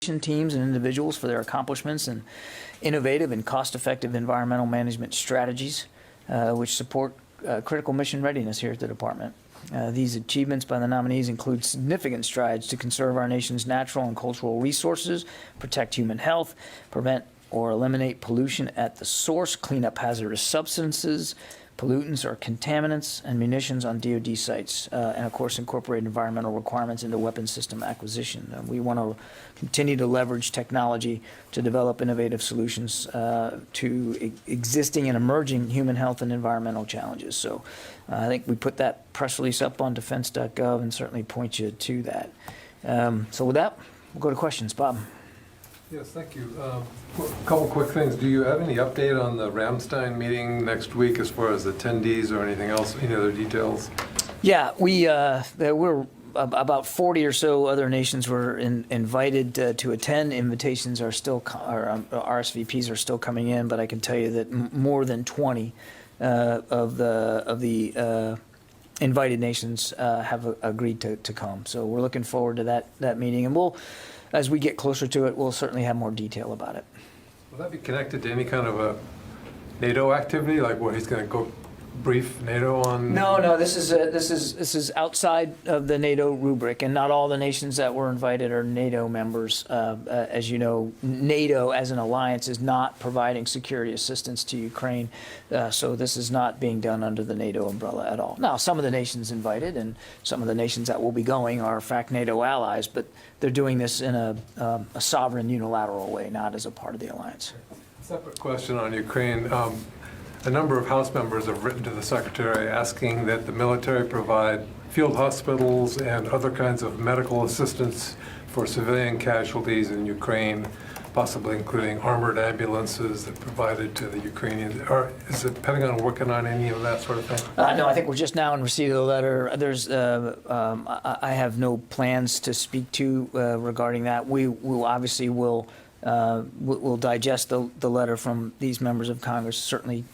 teams and individuals for their accomplishments and innovative and cost-effective environmental management strategies, which support critical mission readiness here at the department. These achievements by the nominees include significant strides to conserve our nation's natural and cultural resources, protect human health, prevent or eliminate pollution at the source, clean up hazardous substances, pollutants or contaminants, and munitions on DoD sites, and of course incorporate environmental requirements into weapons system acquisition. We want to continue to leverage technology to develop innovative solutions to existing and emerging human health and environmental challenges. So I think we put that press release up on defense.gov and certainly point you to that. So with that, we'll go to questions. Bob. Yes, thank you. A couple quick things. Do you have any update on the Ramstein meeting next week as far as attendees or anything else, any other details? Yeah, there were about 40 or so other nations were invited to attend. Invitations are still, RSVPs are still coming in, but I can tell you that more than 20 of the invited nations have agreed to come. So we're looking forward to that meeting, and we'll, as we get closer to it, we'll certainly have more detail about it. Will that be connected to any kind of a NATO activity, like where he's going to go brief NATO on? No. This is outside of the NATO rubric, and not all the nations that were invited are NATO members. As you know, NATO as an alliance is not providing security assistance to Ukraine, so this is not being done under the NATO umbrella at all. Now, some of the nations invited and some of the nations that will be going are, in fact, NATO allies, but they're doing this in a sovereign, unilateral way, not as a part of the alliance. Separate question on Ukraine. A number of House members have written to the Secretary asking that the military provide field hospitals and other kinds of medical assistance for civilian casualties in Ukraine, possibly including armored ambulances that provided to the Ukrainians. Is the Pentagon working on any of that sort of thing? No, I think we're just now in receipt of the letter. I have no plans to speak to regarding that. We obviously will digest the letter from these members of Congress, certainly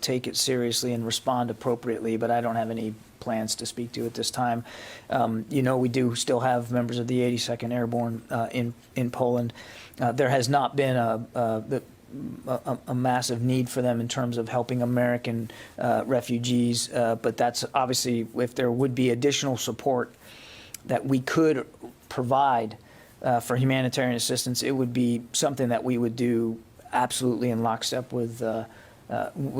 take it seriously and respond appropriately, but I don't have any plans to speak to at this time. You know, we do still have members of the 82nd Airborne in Poland. There has not been a massive need for them in terms of helping American refugees, but that's obviously, if there would be additional support that we could provide for humanitarian assistance, it would be something that we would do absolutely in lockstep with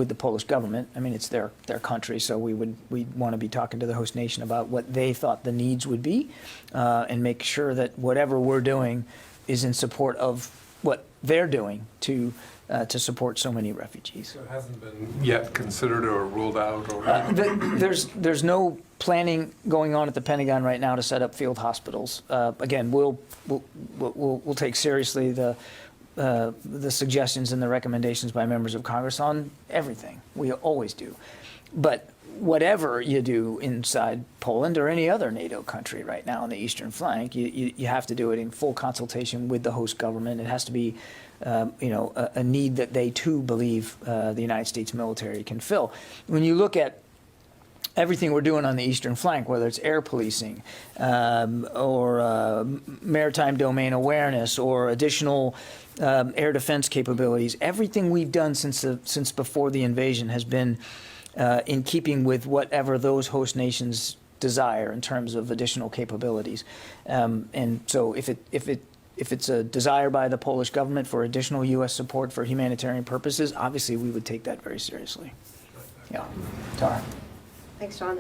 the Polish government. I mean, it's their country, so we'd want to be talking to the host nation about what they thought the needs would be, and make sure that whatever we're doing is in support of what they're doing to support so many refugees. So it hasn't been yet considered or ruled out, or there's no planning going on at the Pentagon right now to set up field hospitals. Again, we'll take seriously the suggestions and the recommendations by members of Congress on everything. We always do. But whatever you do inside Poland or any other NATO country right now on the eastern flank, you have to do it in full consultation with the host government. It has to be a need that they too believe the United States military can fill. When you look at everything we're doing on the eastern flank, whether it's air policing or maritime domain awareness or additional air defense capabilities, everything we've done since before the invasion has been in keeping with whatever those host nations desire in terms of additional capabilities. And so if it's a desire by the Polish government for additional U.S. support for humanitarian purposes, obviously we would take that very seriously. Yeah. Tara. Thanks, John.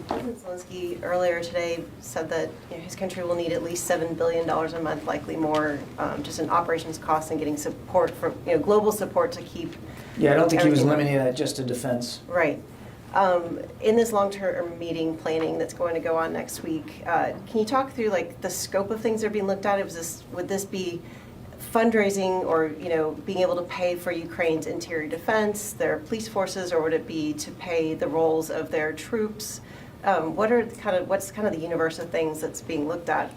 President Zelensky earlier today said that his country will need at least $7 billion a month, likely more, just in operations costs and getting support from global support to keep. Yeah, I don't think he was limiting that just to defense. Right. In this long-term meeting planning that's going to go on next week, can you talk through the scope of things that are being looked at? Would this be fundraising or being able to pay for Ukraine's interior defense, their police forces, or would it be to pay the roles of their troops? What's the universe of things that's being looked at?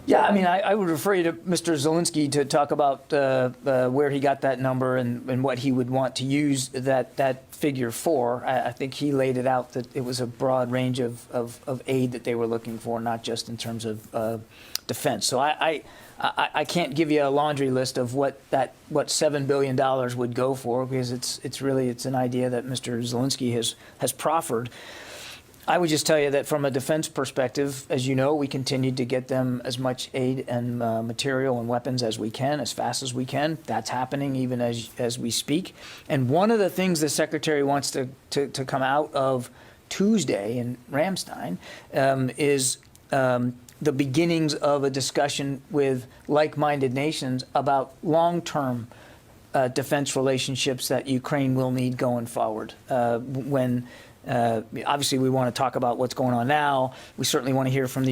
Yeah, I mean, I would refer you to Mr. Zelensky to talk about where he got that number and what he would want to use that figure for. I think he laid it out that it was a broad range of aid that they were looking for, not just in terms of defense. So I can't give you a laundry list of what $7 billion would go for, because it's an idea that Mr. Zelensky has proffered. I would just tell you that from a defense perspective, as you know, we continue to get them as much aid and material and weapons as we can, as fast as we can. That's happening even as we speak. And one of the things the Secretary wants to come out of Tuesday in Ramstein is the beginnings of a discussion with like-minded nations about long-term defense relationships that Ukraine will need going forward. Obviously, we want to talk about what's going on now. We certainly want to hear from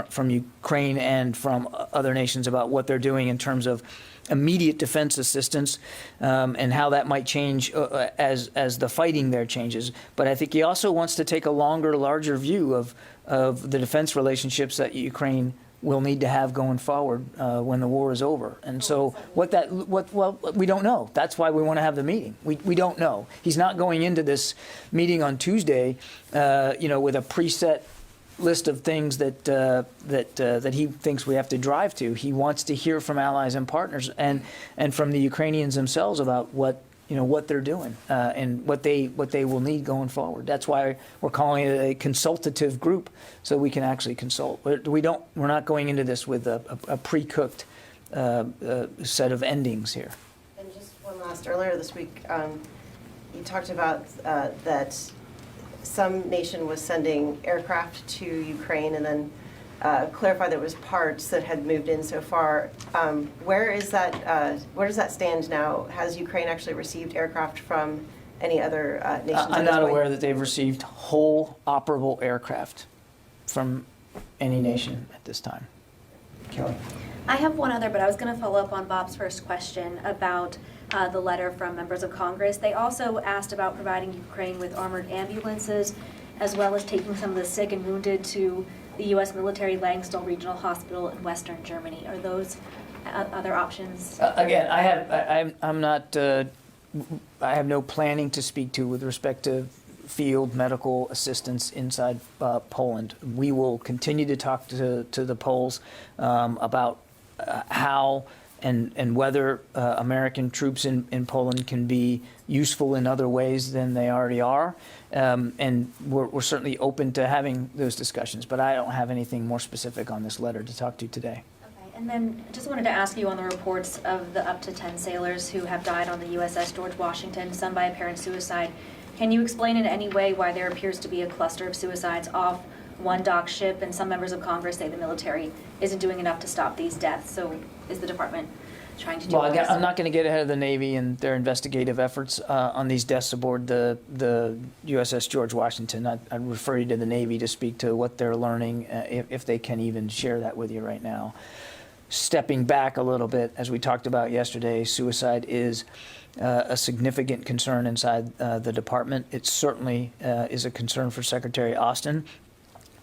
from Ukraine and from other nations about what they're doing in terms of immediate defense assistance and how that might change as the fighting there changes. But I think he also wants to take a longer, larger view of the defense relationships that Ukraine will need to have going forward when the war is over. And so well, we don't know. That's why we want to have the meeting. We don't know. He's not going into this meeting on Tuesday, with a preset list of things that he thinks we have to drive to. He wants to hear from allies and partners and from the Ukrainians themselves about what they're doing and what they will need going forward. That's why we're calling it a consultative group, so we can actually consult. We're not going into this with a pre-cooked set of endings here. And just one last, earlier this week, you talked about that some nation was sending aircraft to Ukraine, and then clarified there was parts that had moved in so far. Where does that stand now? Has Ukraine actually received aircraft from any other nations? I'm not aware that they've received whole operable aircraft from any nation at this time. Kelly? I have one other, but I was going to follow up on Bob's first question about the letter from members of Congress. They also asked about providing Ukraine with armored ambulances, as well as taking some of the sick and wounded to the U.S. military Langsdal Regional Hospital in Western Germany. Are those other options? Again, I have no planning to speak to with respect to field medical assistance inside Poland. We will continue to talk to the Poles about how and whether American troops in Poland can be useful in other ways than they already are. And we're certainly open to having those discussions, but I don't have anything more specific on this letter to talk to today. Okay, and then just wanted to ask you on the reports of the up to 10 sailors who have died on the USS George Washington, some by apparent suicide. Can you explain in any way why there appears to be a cluster of suicides off one dock ship, and some members of Congress say the military isn't doing enough to stop these deaths? So is the department trying to do Well, I'm not going to get ahead of the Navy and their investigative efforts on these deaths aboard the USS George Washington. I'd refer you to the Navy to speak to what they're learning, if they can even share that with you right now. Stepping back a little bit, as we talked about yesterday, suicide is a significant concern inside the department. It certainly is a concern for Secretary Austin.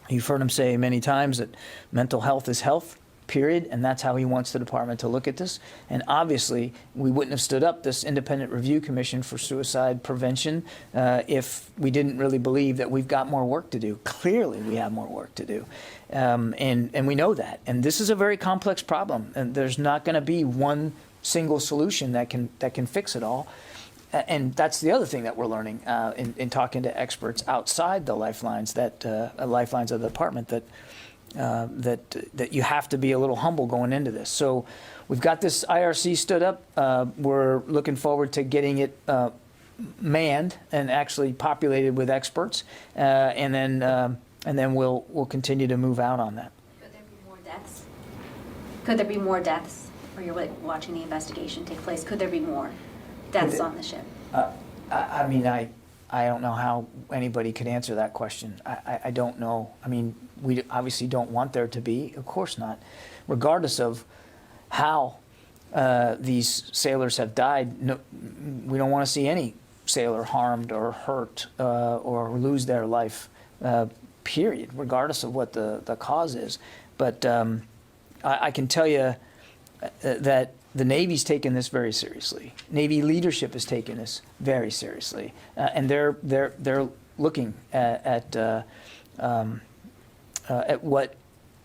You've heard him say many times that mental health is health, period, and that's how he wants the department to look at this. And obviously, we wouldn't have stood up this independent review commission for suicide prevention if we didn't really believe that we've got more work to do. Clearly, we have more work to do, and we know that. And this is a very complex problem, and there's not going to be one single solution that can fix it all. And that's the other thing that we're learning in talking to experts outside the lifelines lifelines of the department, that you have to be a little humble going into this. So we've got this IRC stood up. We're looking forward to getting it manned and actually populated with experts, and then we'll continue to move out on that. Could there be more deaths? Could there be more deaths? Or you're watching the investigation take place? Could there be more deaths on the ship? I mean, I don't know how anybody could answer that question. I don't know. I mean, we obviously don't want there to be. Of course not. Regardless of how these sailors have died, no, we don't want to see any sailor harmed or hurt or lose their life, period, regardless of what the cause is. But I can tell you that the Navy's taken this very seriously. Navy leadership has taken this very seriously, and they're looking at what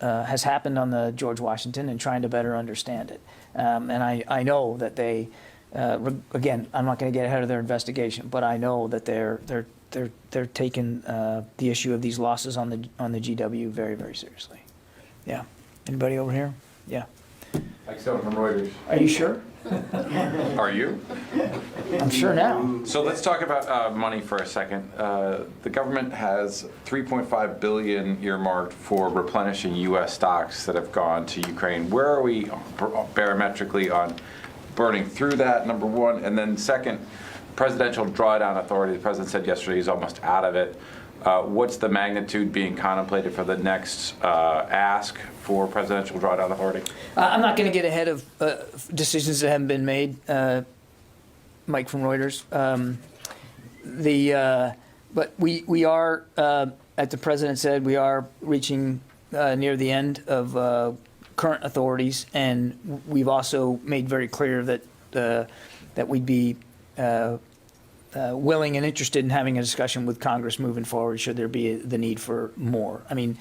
has happened on the George Washington and trying to better understand it. And I know that they, again, I'm not going to get ahead of their investigation, but I know that they're taking the issue of these losses on the GW very, very seriously. Yeah. Anybody over here? Yeah. Mike Stone from Reuters. Are you sure? Are you? I'm sure now. So let's talk about money for a second. The government has $3.5 billion earmarked for replenishing U.S. stocks that have gone to Ukraine. Where are we barometrically on burning through that, number one? And then second, presidential drawdown authority. The president said yesterday he's almost out of it. What's the magnitude being contemplated for the next ask for presidential drawdown authority? I'm not going to get ahead of decisions that haven't been made, Mike from Reuters. But we are, as the president said, we are reaching near the end of current authorities, and we've also made very clear that we'd be willing and interested in having a discussion with Congress moving forward should there be the need for more. I mean,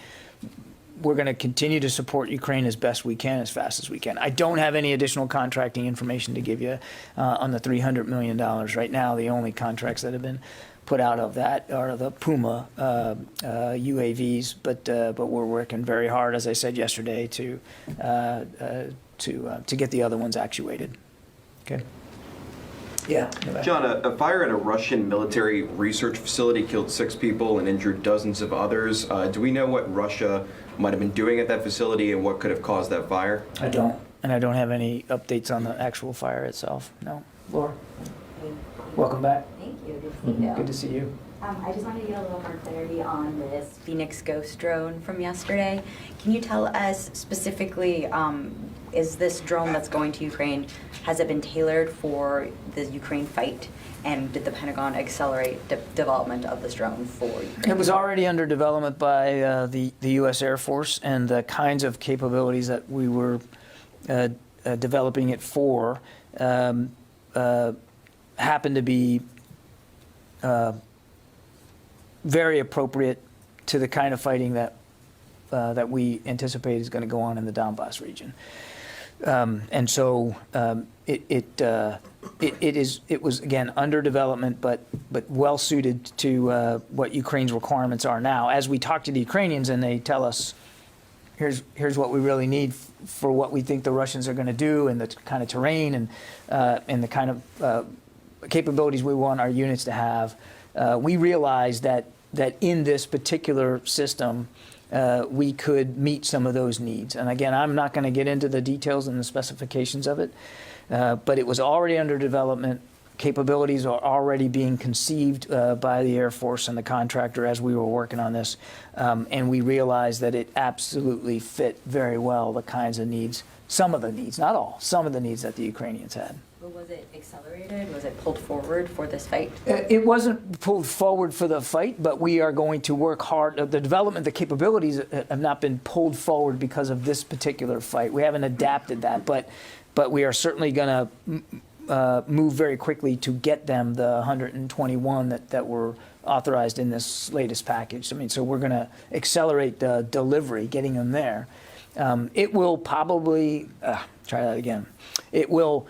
we're going to continue to support Ukraine as best we can, as fast as we can. I don't have any additional contracting information to give you on the $300 million. Right now, the only contracts that have been put out of that are the Puma UAVs, but we're working very hard, as I said yesterday, to get the other ones actuated. Okay. Yeah. John, a fire at a Russian military research facility killed 6 people and injured dozens of others. Do we know what Russia might have been doing at that facility and what could have caused that fire? I don't. And I don't have any updates on the actual fire itself. No. Laura? Welcome back. Thank you. Good to see you. Good to see you. I just wanted to get a little more clarity on this Phoenix Ghost drone from yesterday. Can you tell us specifically, is this drone that's going to Ukraine, has it been tailored for the Ukraine fight? And did the Pentagon accelerate development of this drone for Ukraine? It was already under development by the U.S. Air Force, and the kinds of capabilities that we were developing it for happened to be very appropriate to the kind of fighting that we anticipate is going to go on in the Donbass region. And so it was again under development, but well suited to what Ukraine's requirements are now. As we talk to the Ukrainians and they tell us, here's what we really need for what we think the Russians are going to do, and the kind of terrain and the kind of capabilities we want our units to have, we realize that in this particular system, we could meet some of those needs. And again, I'm not going to get into the details and the specifications of it, but it was already under development. Capabilities are already being conceived by the Air Force and the contractor as we were working on this. And we realized that it absolutely fit very well the kinds of needs, some of the needs, not all, some of the needs that the Ukrainians had. But was it accelerated? Was it pulled forward for this fight? It wasn't pulled forward for the fight, but we are going to work hard. The development, the capabilities have not been pulled forward because of this particular fight. We haven't adapted that, but we are certainly going to move very quickly to get them the 121 that were authorized in this latest package. I mean, so we're going to accelerate the delivery, getting them there. It will probably, try that again. It will.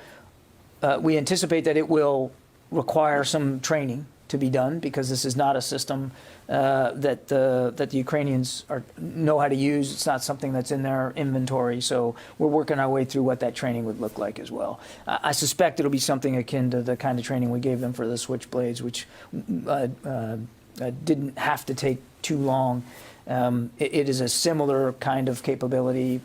We anticipate that it will require some training to be done, because this is not a system that the Ukrainians know how to use. It's not something that's in their inventory. So we're working our way through what that training would look like as well. I suspect it'll be something akin to the kind of training we gave them for the Switchblades, which didn't have to take too long. It is a similar kind of capability,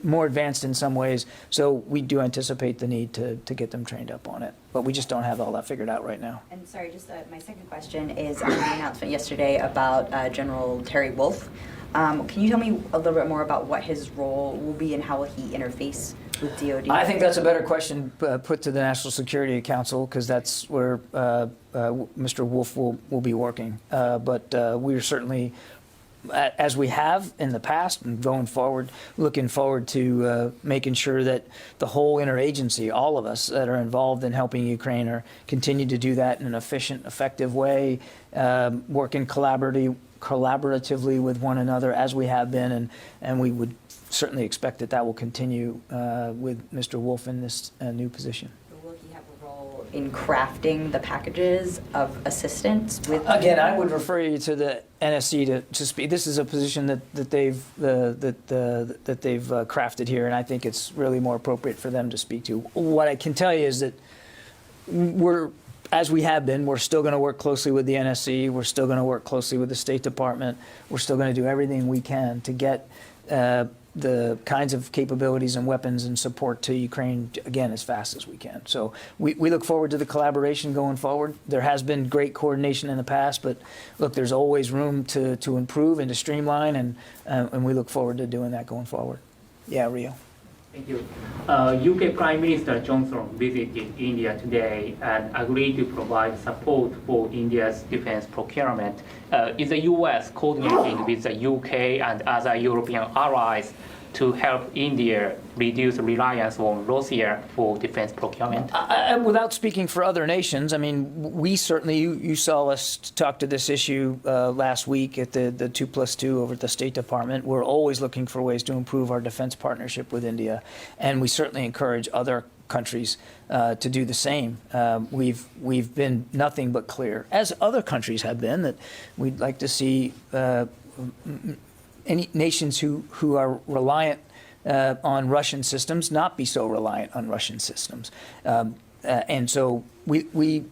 more advanced in some ways, so we do anticipate the need to get them trained up on it. But we just don't have all that figured out right now. And sorry, just my second question is on the announcement yesterday about General Terry Wolf. Can you tell me a little bit more about what his role will be and how will he interface with DoD? I think that's a better question put to the National Security Council, because that's where Mr. Wolf will be working. But we are certainly as we have in the past and going forward, looking forward to making sure that the whole interagency, all of us that are involved in helping Ukraine, are continue to do that in an efficient, effective way, working collaboratively with one another as we have been, and we would certainly expect that will continue with Mr. Wolf in this new position. Will he have a role in crafting the packages of assistance with? Again, I would refer you to the NSC to speak. This is a position that they've crafted here, and I think it's really more appropriate for them to speak to. What I can tell you is that as we have been, we're still going to work closely with the NSC. We're still going to work closely with the State Department. We're still going to do everything we can to get the kinds of capabilities and weapons and support to Ukraine, again, as fast as we can. So we look forward to the collaboration going forward. There has been great coordination in the past, but look, there's always room to improve and to streamline, and we look forward to doing that going forward. Yeah, Rio. Thank you. UK Prime Minister Johnson visited India today and agreed to provide support for India's defense procurement. Is the US coordinating with the UK and other European allies to help India reduce reliance on Russia for defense procurement? Without speaking for other nations, I mean, we certainly, you saw us talk to this issue last week at the 2+2 over at the State Department. We're always looking for ways to improve our defense partnership with India, and we certainly encourage other countries to do the same. We've been nothing but clear, as other countries have been, that we'd like to see any nations who are reliant on Russian systems not be so reliant on Russian systems, and so we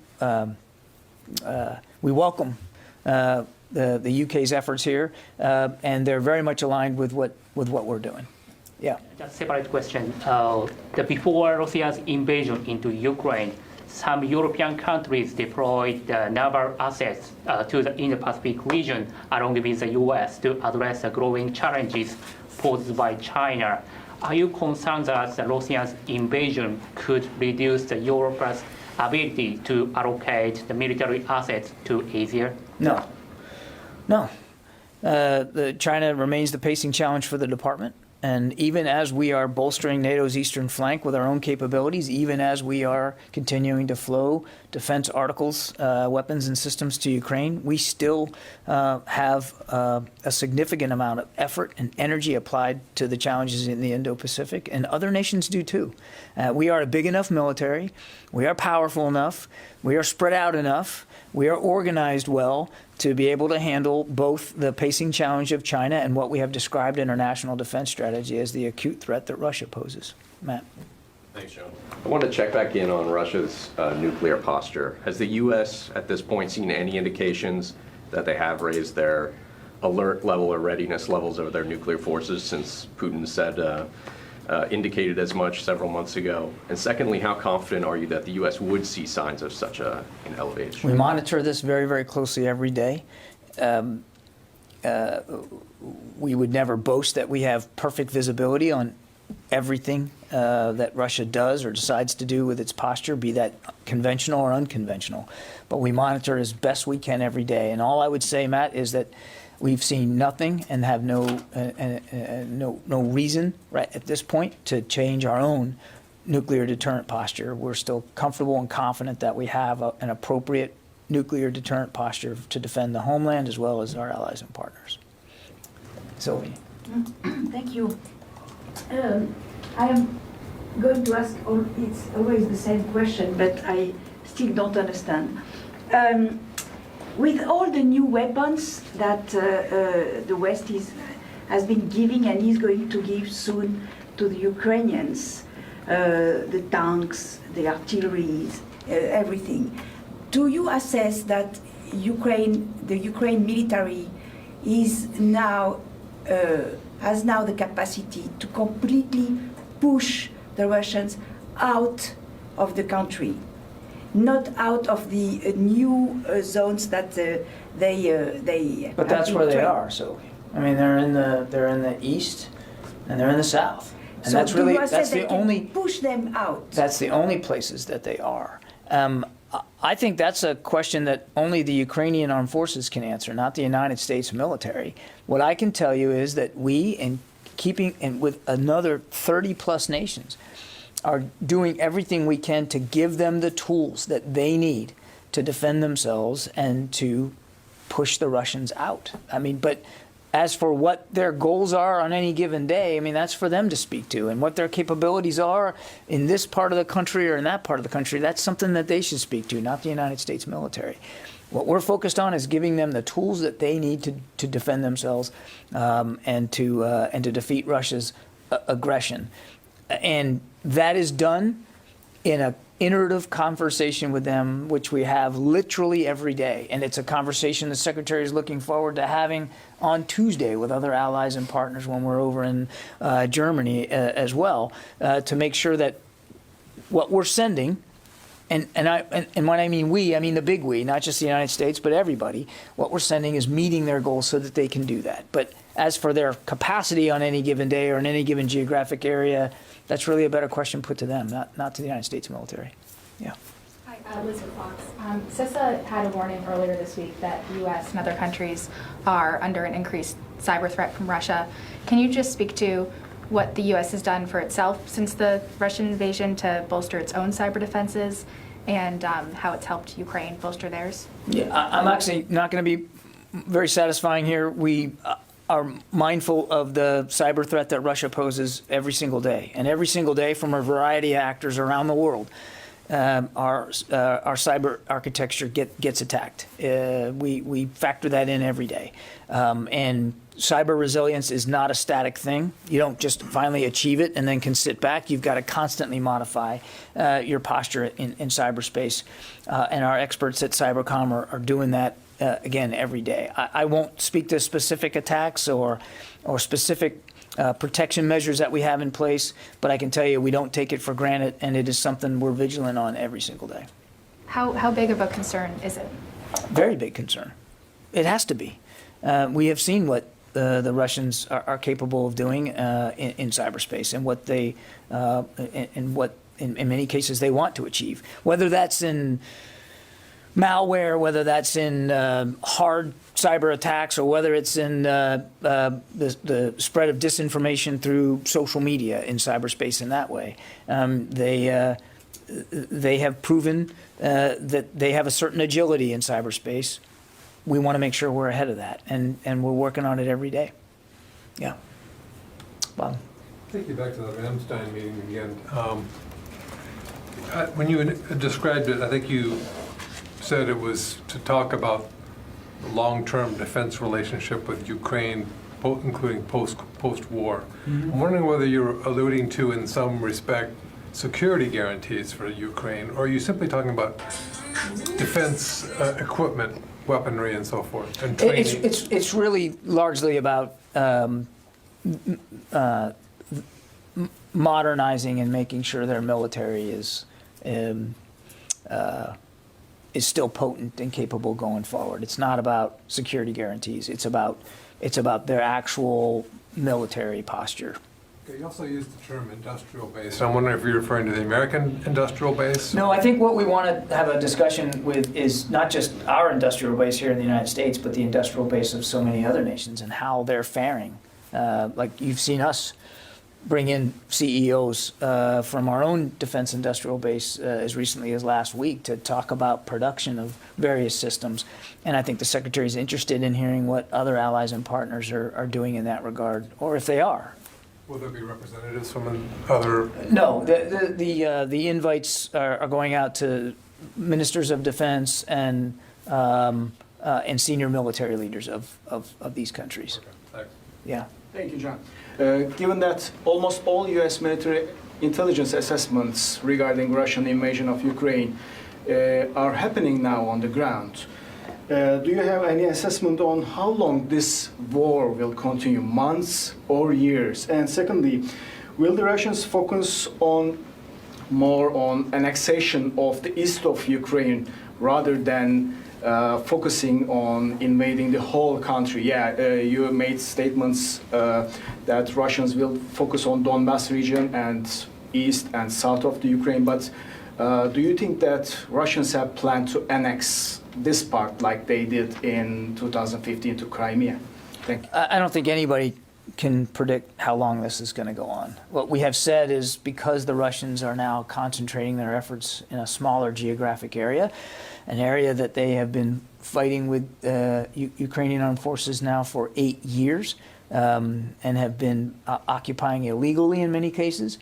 welcome the UK's efforts here, and they're very much aligned with what we're doing. Yeah. Just a separate question. Before Russia's invasion into Ukraine, some European countries deployed naval assets to the Indo-Pacific region along with the US to address the growing challenges posed by China. Are you concerned that the Russia's invasion could reduce Europe's ability to allocate the military assets to Asia? No. China remains the pacing challenge for the department. And even as we are bolstering NATO's eastern flank with our own capabilities, even as we are continuing to flow defense articles, weapons and systems to Ukraine, we still have a significant amount of effort and energy applied to the challenges in the Indo-Pacific, and other nations do too. We are a big enough military, we are powerful enough, we are spread out enough, we are organized well to be able to handle both the pacing challenge of China and what we have described in our national defense strategy as the acute threat that Russia poses. Matt. Thanks, John. I want to check back in on Russia's nuclear posture. Has the U.S. at this point seen any indications that they have raised their alert level or readiness levels of their nuclear forces since Putin said indicated as much several months ago? And secondly, how confident are you that the U.S. would see signs of such an elevation? We monitor this very, very closely every day. We would never boast that we have perfect visibility on everything that Russia does or decides to do with its posture, be that conventional or unconventional. But we monitor as best we can every day. And all I would say, Matt, is that we've seen nothing and have no reason right at this point to change our own nuclear deterrent posture. We're still comfortable and confident that we have an appropriate nuclear deterrent posture to defend the homeland as well as our allies and partners. Sylvie. Thank you. I am going to ask, it's always the same question, but I still don't understand. With all the new weapons that the West has been giving and is going to give soon to the Ukrainians, the tanks, the artillery, everything, do you assess that the Ukraine military is now has now the capacity to completely push the Russians out of the country, not out of the new zones that they. But that's where they are. So, I mean, they're in the east, and they're in the south, and so that's the only push them out. That's the only places that they are. I think that's a question that only the Ukrainian armed forces can answer, not the United States military. What I can tell you is that we, in keeping and with another 30 plus nations, are doing everything we can to give them the tools that they need to defend themselves and to push the Russians out. I mean, but as for what their goals are on any given day, I mean, that's for them to speak to. And what their capabilities are in this part of the country or in that part of the country, that's something that they should speak to, not the United States military. What we're focused on is giving them the tools that they need to defend themselves and to defeat Russia's aggression. And that is done in a iterative conversation with them, which we have literally every day. And it's a conversation the Secretary is looking forward to having on Tuesday with other allies and partners when we're over in Germany as well, to make sure that what we're sending, and when I mean we, I mean the big we, not just the United States, but everybody, what we're sending is meeting their goals so that they can do that. But as for their capacity on any given day or in any given geographic area, that's really a better question put to them, not to the United States military. Yeah. Hi, Elizabeth Fox. CISA had a warning earlier this week that the U.S. and other countries are under an increased cyber threat from Russia. Can you just speak to what the U.S. has done for itself since the Russian invasion to bolster its own cyber defenses and how it's helped Ukraine bolster theirs? Yeah, I'm actually not going to be very satisfying here. We are mindful of the cyber threat that Russia poses every single day. And every single day from a variety of actors around the world, our cyber architecture gets attacked. We factor that in every day. And cyber resilience is not a static thing. You don't just finally achieve it and then can sit back. You've got to constantly modify your posture in cyberspace. And our experts at Cybercom are doing that again every day. I won't speak to specific attacks or specific protection measures that we have in place, but I can tell you we don't take it for granted, and it is something we're vigilant on every single day. How big of a concern is it? Very big concern. It has to be. We have seen what the Russians are capable of doing in cyberspace, and what they and what in many cases they want to achieve, whether that's in malware, whether that's in hard cyber attacks, or whether it's in the spread of disinformation through social media in cyberspace in that way. They have proven that they have a certain agility in cyberspace. We want to make sure we're ahead of that, and we're working on it every day. Yeah. Bob? Take you back to the Ramstein meeting again. When you described it, I think you said it was to talk about the long-term defense relationship with Ukraine, including post-war. Mm-hmm. I'm wondering whether you're alluding to, in some respect, security guarantees for Ukraine, or are you simply talking about defense equipment, weaponry, and so forth, and training? It's really largely about modernizing and making sure their military is still potent and capable going forward. It's not about security guarantees. It's about their actual military posture. Okay, you also used the term industrial base. I'm wondering if you're referring to the American industrial base? No, I think what we want to have a discussion with is not just our industrial base here in the United States, but the industrial base of so many other nations and how they're faring. Like you've seen us bring in CEOs from our own defense industrial base as recently as last week to talk about production of various systems. And I think the Secretary is interested in hearing what other allies and partners are doing in that regard, or if they are. Will there be representatives from other? No, the invites are going out to ministers of defense and senior military leaders of these countries. Okay, thanks. Yeah. Thank you, John. Given that almost all U.S. military intelligence assessments regarding Russian invasion of Ukraine are happening now on the ground, do you have any assessment on how long this war will continue, months or years? And secondly, will the Russians focus more on annexation of the east of Ukraine rather than focusing on invading the whole country? Yeah, you made statements that Russians will focus on Donbas region and east and south of the Ukraine, but Do you think that Russians have planned to annex this part like they did in 2015 to Crimea? Thank you. I don't think anybody can predict how long this is going to go on. What we have said is because the Russians are now concentrating their efforts in a smaller geographic area, an area that they have been fighting with Ukrainian armed forces now for 8 years, and have been occupying illegally in many cases,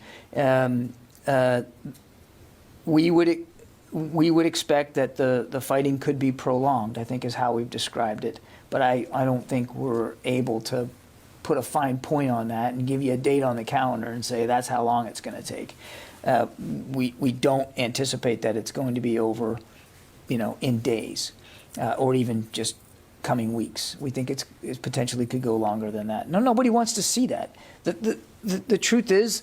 we would expect that the fighting could be prolonged, I think is how we've described it. But I don't think we're able to put a fine point on that and give you a date on the calendar and say that's how long it's going to take. We don't anticipate that it's going to be over, in days, or even just coming weeks. We think it potentially could go longer than that. Nobody wants to see that. The truth is,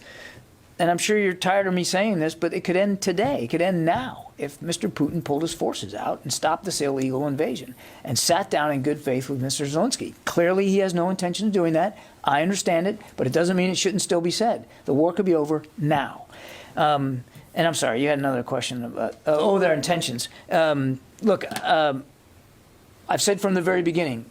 and I'm sure you're tired of me saying this, but it could end today. It could end now if Mr. Putin pulled his forces out and stopped this illegal invasion and sat down in good faith with Mr. Zelensky. Clearly, he has no intention of doing that. I understand it, but it doesn't mean it shouldn't still be said. The war could be over now. And I'm sorry, you had another question about, their intentions. Look, I've said from the very beginning,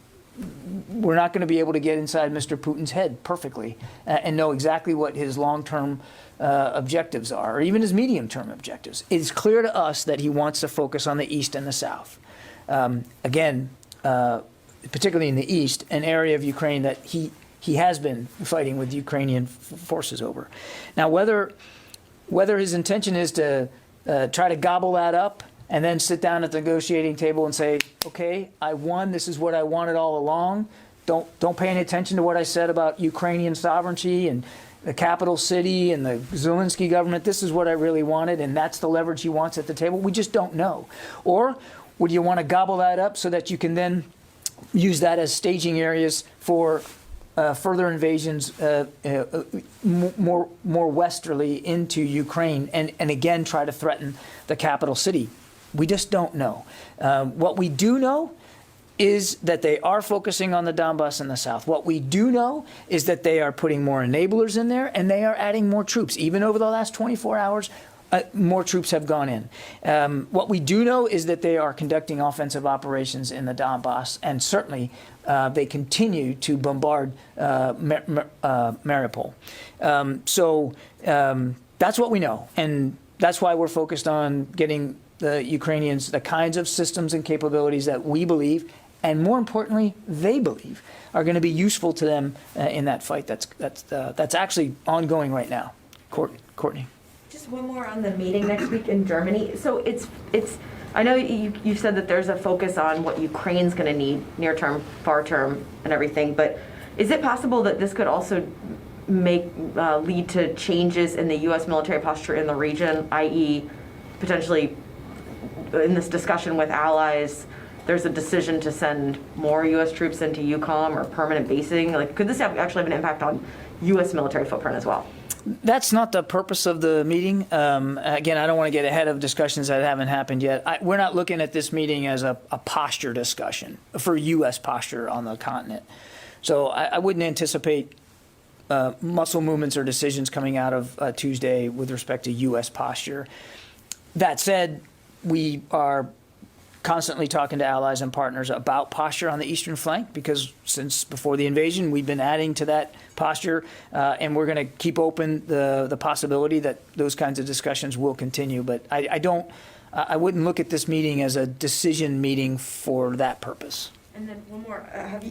we're not going to be able to get inside Mr. Putin's head perfectly and know exactly what his long-term objectives are, or even his medium-term objectives. It's clear to us that he wants to focus on the East and the South. Again, particularly in the East, an area of Ukraine that he has been fighting with Ukrainian forces over. Now, whether his intention is to try to gobble that up and then sit down at the negotiating table and say, okay, I won, this is what I wanted all along. Don't pay any attention to what I said about Ukrainian sovereignty and the capital city and the Zelensky government. This is what I really wanted, and that's the leverage he wants at the table. We just don't know. Or would you want to gobble that up so that you can then use that as staging areas for further invasions more westerly into Ukraine and again try to threaten the capital city? We just don't know. What we do know is that they are focusing on the Donbass in the south. What we do know is that they are putting more enablers in there and they are adding more troops. Even over the last 24 hours, more troops have gone in. What we do know is that they are conducting offensive operations in the Donbass, and certainly they continue to bombard Mariupol. So that's what we know, and that's why we're focused on getting the Ukrainians the kinds of systems and capabilities that we believe, and more importantly, they believe, are going to be useful to them in that fight that's actually ongoing right now. Courtney. Just one more on the meeting next week in Germany. So it's. I know you said that there's a focus on what Ukraine's going to need, near term, far term, and everything. But is it possible that this could also lead to changes in the U.S. military posture in the region, i.e., potentially in this discussion with allies, there's a decision to send more U.S. troops into EUCOM or permanent basing? Like, could this actually have an impact on U.S. military footprint as well? That's not the purpose of the meeting. Again, I don't want to get ahead of discussions that haven't happened yet. We're not looking at this meeting as a posture discussion for U.S. posture on the continent. So I wouldn't anticipate muscle movements or decisions coming out of Tuesday with respect to U.S. posture. That said, we are constantly talking to allies and partners about posture on the eastern flank, because since before the invasion, we've been adding to that posture, and we're going to keep open the possibility that those kinds of discussions will continue. But I wouldn't look at this meeting as a decision meeting for that purpose. And then one more.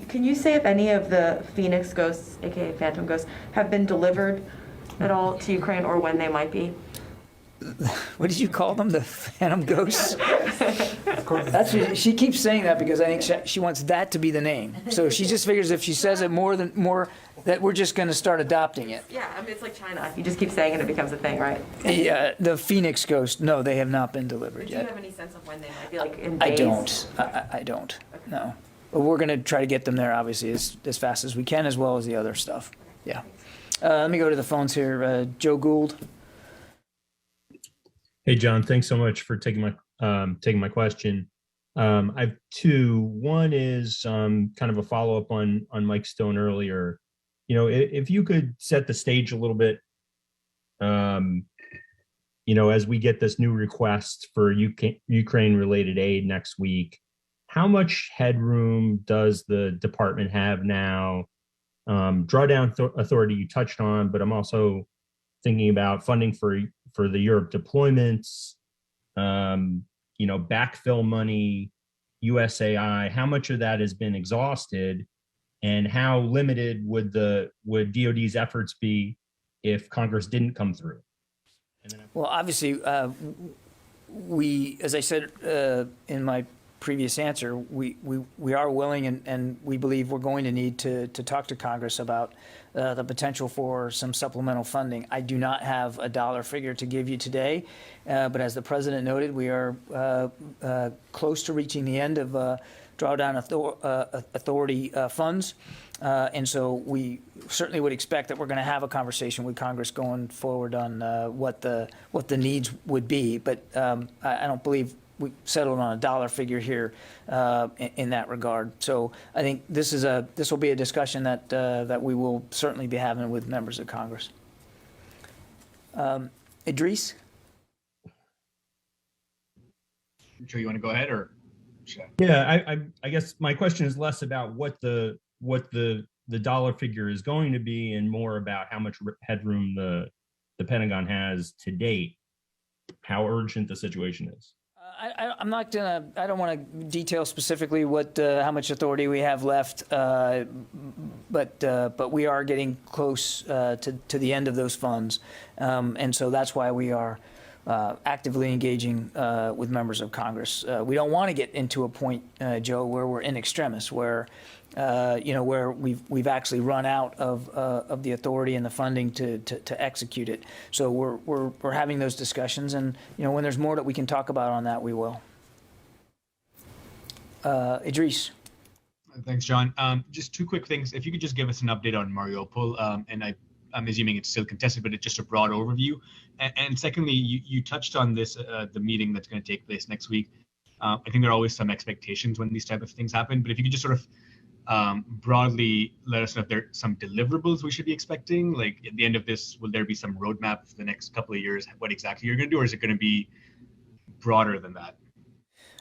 Can you say if any of the Phoenix Ghosts, aka Phantom Ghosts, have been delivered at all to Ukraine, or when they might be? What did you call them? The Phantom Ghosts? That's what, she keeps saying that because I think she wants that to be the name. So she just figures if she says it more that we're just going to start adopting it. Yeah, I mean, it's like China. You just keep saying it, it becomes a thing, right? Yeah, the Phoenix Ghost. No, they have not been delivered yet. Do you have any sense of when they might be, like in days? I don't. No. But we're going to try to get them there, obviously, as fast as we can, as well as the other stuff. Yeah. Let me go to the phones here. Joe Gould. Hey, John, thanks so much for taking my question. I have two. One is kind of a follow-up on Mike Stone earlier. You know, if you could set the stage a little bit as we get this new request for Ukraine-related aid next week, how much headroom does the department have now? Drawdown authority you touched on, but I'm also thinking about funding for the Europe deployments, backfill money, USAI. How much of that has been exhausted, and how limited would DoD's efforts be if Congress didn't come through? Well, obviously, as I said in my previous answer, we are willing and we believe we're going to need to talk to Congress about the potential for some supplemental funding. I do not have a dollar figure to give you today, but as the President noted, we are close to reaching the end of drawdown authority funds. And so we certainly would expect that we're going to have a conversation with Congress going forward on what the needs would be. But I don't believe we settled on a dollar figure here in that regard. So I think this will be a discussion that we will certainly be having with members of Congress. Idris? Sure, you want to go ahead, or? Yeah, I guess my question is less about what the dollar figure is going to be, and more about how much headroom the Pentagon has to date, how urgent the situation is. I don't want to detail specifically how much authority we have left, but we are getting close to the end of those funds, and so that's why we are actively engaging with members of Congress. We don't want to get into a point, Joe, where we're in extremis, where where we've actually run out of the authority and the funding to execute it. So we're having those discussions, and when there's more that we can talk about on that, we will. Idris. Thanks, John. Just two quick things. If you could just give us an update on Mariupol, and I'm assuming it's still contested, but it's just a broad overview. And secondly, you touched on this, the meeting that's going to take place next week. I think there are always some expectations when these type of things happen, but if you could just sort of broadly let us know if there are some deliverables we should be expecting. Like at the end of this, will there be some roadmap for the next couple of years, what exactly you're going to do, or is it going to be broader than that?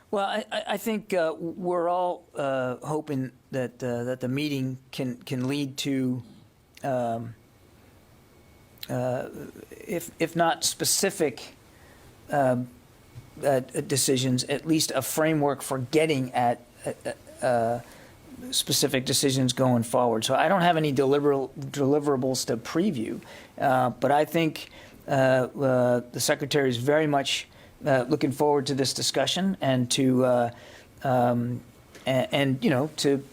Well, I think we're all hoping that the meeting can lead to, if not specific decisions, at least a framework for getting at specific decisions going forward. So I don't have any deliverables to preview, but I think the Secretary is very much looking forward to this discussion and to to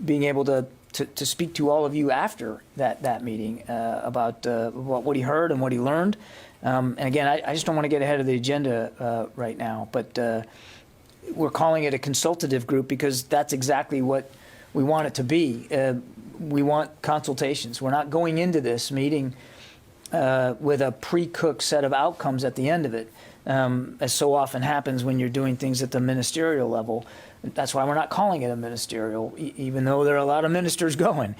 being able to speak to all of you after that meeting about what he heard and what he learned. And again, I just don't want to get ahead of the agenda right now, but we're calling it a consultative group because that's exactly what we want it to be. We want consultations. We're not going into this meeting with a pre-cooked set of outcomes at the end of it, as so often happens when you're doing things at the ministerial level. That's why we're not calling it a ministerial, even though there are a lot of ministers going,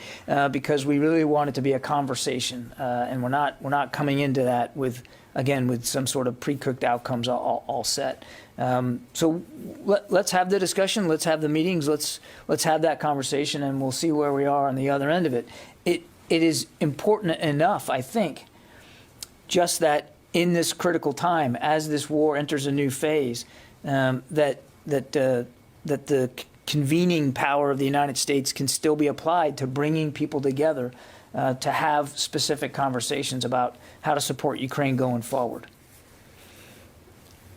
because we really want it to be a conversation, and we're not coming into that with some sort of pre-cooked outcomes all set. So let's have the discussion, let's have the meetings, let's have that conversation, and we'll see where we are on the other end of it. It is important enough, I think, just that in this critical time, as this war enters a new phase, that the convening power of the United States can still be applied to bringing people together to have specific conversations about how to support Ukraine going forward.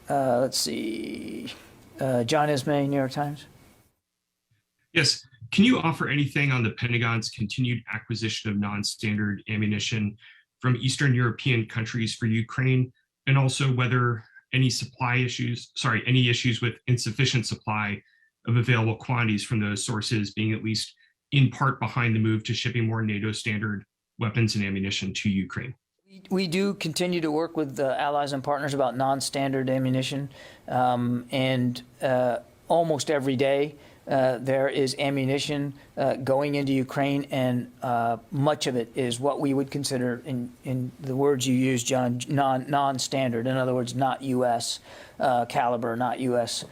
Let's see. John Ismay, New York Times. Yes. Can you offer anything on the Pentagon's continued acquisition of non-standard ammunition from Eastern European countries for Ukraine, and also whether any issues with insufficient supply of available quantities from those sources being at least in part behind the move to shipping more NATO standard weapons and ammunition to Ukraine? We do continue to work with allies and partners about non-standard ammunition, and almost every day there is ammunition going into Ukraine, and much of it is what we would consider, in the words you used, John, non-standard. In other words, not U.S. caliber, not U.S.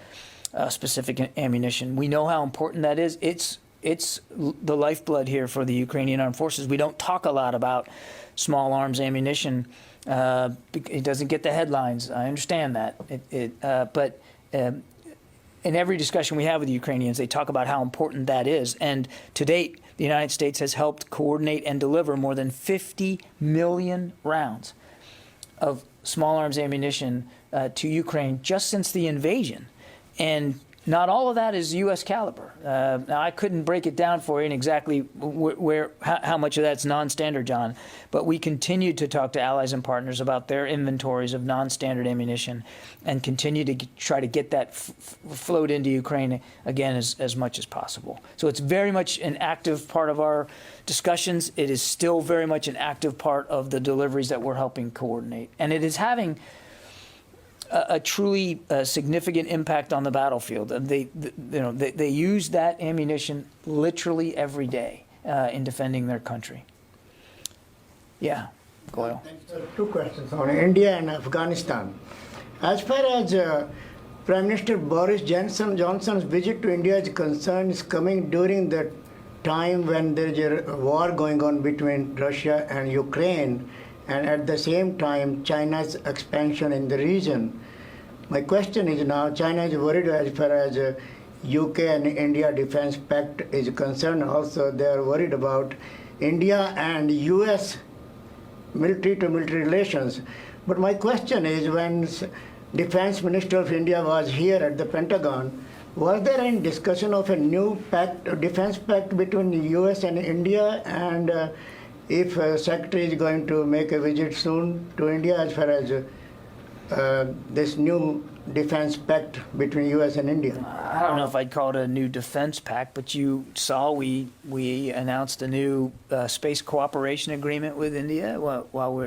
Specific ammunition. We know how important that is. It's the lifeblood here for the Ukrainian armed forces. We don't talk a lot about small arms ammunition. It doesn't get the headlines. I understand that. But in every discussion we have with the Ukrainians, they talk about how important that is. And to date, the United States has helped coordinate and deliver more than 50 million rounds of small arms ammunition to Ukraine just since the invasion. And not all of that is U.S. caliber. Now, I couldn't break it down for you in exactly how much of that's non-standard, John, but we continue to talk to allies and partners about their inventories of non-standard ammunition and continue to try to get that flowed into Ukraine, again, as much as possible. So it's very much an active part of our discussions. It is still very much an active part of the deliveries that we're helping coordinate. And it is having a truly significant impact on the battlefield. They use that ammunition literally every day in defending their country. Yeah, Goyle. Two questions on India and Afghanistan. As far as Prime Minister Boris Johnson's visit to India is concerned, is coming during the time when there is a war going on between Russia and Ukraine, and at the same time China's expansion in the region. My question is now, China is worried as far as UK and India Defense Pact is concerned. Also, they are worried about India and US military-to-military relations. But my question is, when Defense Minister of India was here at the Pentagon, was there any discussion of a new pact, defense pact between the US and India? And if Secretary is going to make a visit soon to India as far as this new defense pact between U.S. and India? I don't know if I'd call it a new defense pact, but you saw we announced a new space cooperation agreement with India while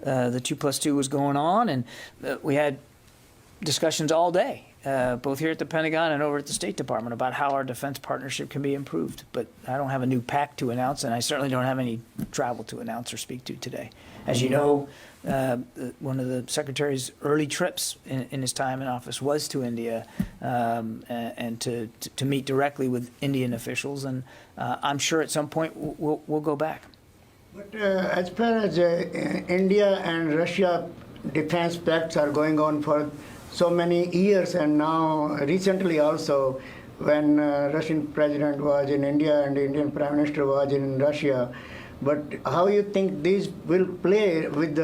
the 2+2 was going on, and we had discussions all day, both here at the Pentagon and over at the State Department, about how our defense partnership can be improved. But I don't have a new pact to announce, and I certainly don't have any travel to announce or speak to today. As you know, one of the Secretary's early trips in his time in office was to India and to meet directly with Indian officials, and I'm sure at some point we'll go back. But as far as India and Russia defense pacts are going on for so many years, and now recently also when Russian president was in India and the Indian Prime Minister was in Russia, but how you think these will play with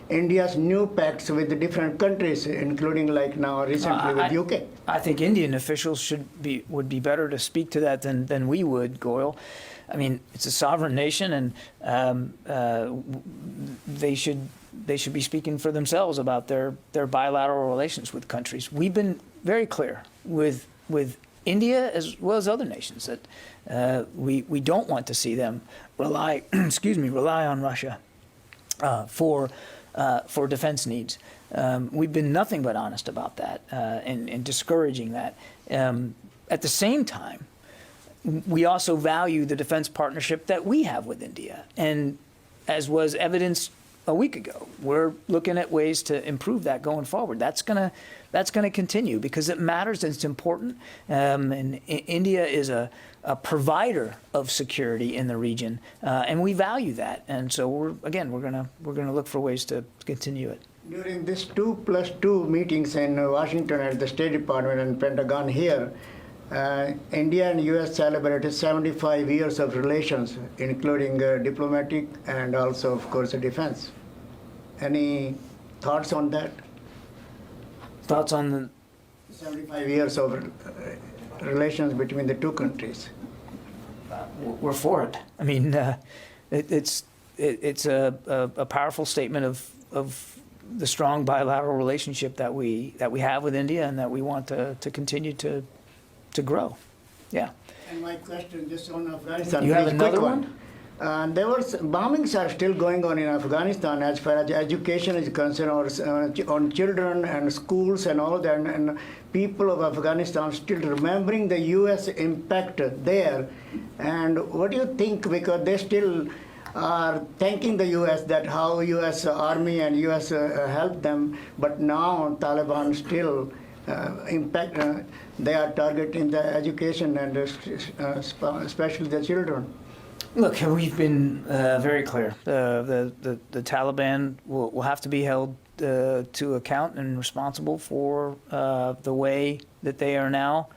India's new pacts with the different countries, including like now recently with UK? I think Indian officials would be better to speak to that than we would, Goyle. I mean, it's a sovereign nation, and they should be speaking for themselves about their bilateral relations with countries. We've been very clear with India as well as other nations that we don't want to see them rely on Russia for defense needs. We've been nothing but honest about that and discouraging that. At the same time, we also value the defense partnership that we have with India, and as was evidenced a week ago, we're looking at ways to improve that going forward. That's gonna continue because it matters and it's important. And India is a provider of security in the region, and we value that. And so we're gonna look for ways to continue it. During this 2+2 meetings in Washington at the State Department and Pentagon here, India and U.S. celebrated 75 years of relations, including diplomatic and also, of course, defense. Any thoughts on that? Thoughts on the 75 years of relations between the two countries? We're for it. I mean, it's a powerful statement of the strong bilateral relationship that we have with India and that we want to continue to grow. Yeah. And my question just on Afghanistan. You have another one? There was bombings are still going on in Afghanistan as far as education is concerned, or on children and schools and all that. And people of Afghanistan still remembering the U.S. impact there. And what do you think? Because they still are thanking the U.S. that how U.S. Army and U.S. helped them, but now Taliban still they are targeting the education and especially the children. Look, we've been very clear. The Taliban will have to be held to account and responsible for the way that they are now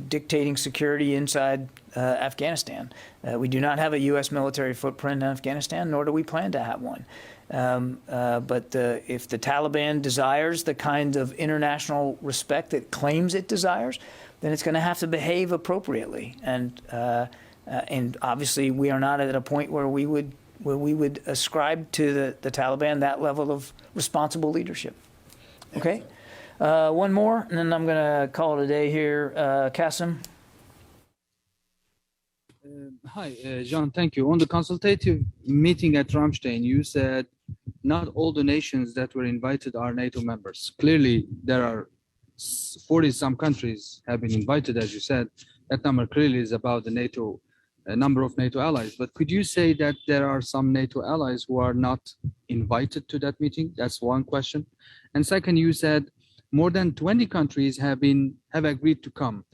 dictating security inside Afghanistan. We do not have a U.S. military footprint in Afghanistan, nor do we plan to have one. But if the Taliban desires the kind of international respect it claims it desires, then it's going to have to behave appropriately. And obviously, we are not at a point where we would ascribe to the Taliban that level of responsible leadership. Okay, one more, and then I'm going to call it a day here. Qasim. Hi, John, thank you. On the consultative meeting at Ramstein, you said not all the nations that were invited are NATO members. Clearly, there are 40-some countries have been invited, as you said. That number clearly is about the NATO number of NATO allies. But could you say that there are some NATO allies who are not invited to that meeting? That's one question. And second, you said more than 20 countries have agreed to come.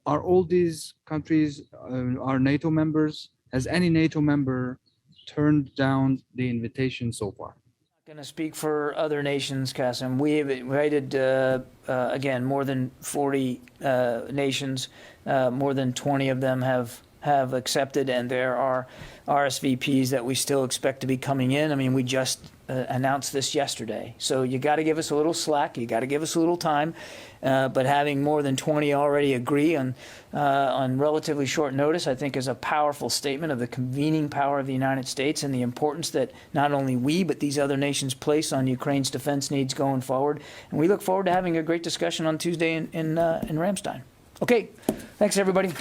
Are all these countries are NATO members? Has any NATO member turned down the invitation so far? I'm going to speak for other nations, Qasim. We have invited, again, more than 40 nations. More than 20 of them have accepted, and there are RSVPs that we still expect to be coming in. I mean, we just announced this yesterday. So you got to give us a little slack. You got to give us a little time. But having more than 20 already agree on relatively short notice, I think is a powerful statement of the convening power of the United States and the importance that not only we, but these other nations place on Ukraine's defense needs going forward. And we look forward to having a great discussion on Tuesday in Ramstein. Okay, thanks everybody.